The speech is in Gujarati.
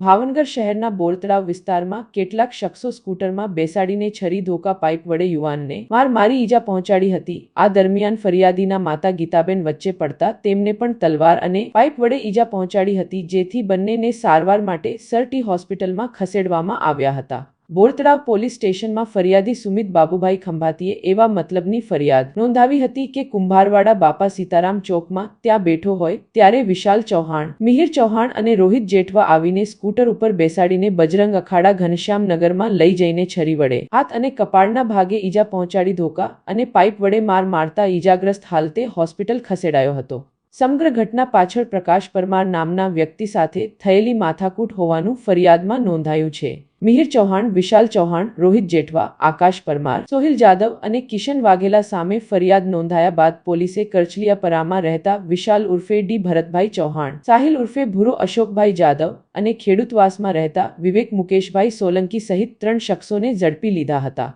ભાવનગર શહેરના બોરતળાવ વિસ્તારમાં કેટલાક શખ્સો સ્કૂટરમાં બેસાડીને છરી ધોકા પાઇપ વડે યુવાનને મારી ઈજા પહોંચાડી હતી। આ દરમિયાન ફરિયાદીના માતા ગીતાબેન વચ્ચે પડતા તેમને પણ તલવાર અને પાઇપ વડે ઈજા પહોંચાડી હતી, જેથી બંનેને સારવાર માટે સરટી હોસ્પિટલમાં ખસેડવામાં આવ્યા હતા। બોરતળાવ પોલીસ સ્ટેશનમાં ફરિયાદી સુમિત બાબુભાઈ ખંભાતીએ એવા મતલબની ફરિયાદ નોંધાવી હતી કે કુંભારવાડા બાપા સીતારામ ચોકમાં ત્યાં બેઠો હોય ત્યારે વિશાલ ચૌહાણ, મિહિર ચૌહાણ અને રોહિત જેઠવા આવીને સ્કૂટર ઉપર બેસાડીને બજરંગ અખાડા ઘનશ્યામનગરમાં લઈ જઈને છરી વડે હાથ અને કપાળના ભાગે ઈજા પહોંચાડી ધોકા અને પાઇપ વડે મારતા ઈજાગ્રસ્ત હાલતે હોસ્પિટલ ખસેડાયો હતો। સમગ્ર ઘટના પાછળ પ્રકાશ પરમાર નામના વ્યક્તિ સાથે થયેલી માથાકૂટ હોવાનું ફરિયાદમાં નોંધાયું છે। મિહિર ચૌહાણ, વિશાલ ચૌહાણ, રોહિત જેઠવા, આકાશ પરમાર, સોહિલ જાદવ અને કિશન વાઘેલા સામે ફરિયાદ નોંધાયા બાદ પોલીસે કરચલીયાપરામાં રહેતા વિશાલ ઉર્ફે ડી ભરતભાઈ ચૌહાણ, સાહિલ ઉર્ફે ભૂરો અશોકભાઈ જાદવ અને ખેડૂતવાસમાં રહેતા વિવેક મુકેશભાઈ સોલંકી સહિત 3 શખ્સોને ઝડપી લીધા હતા।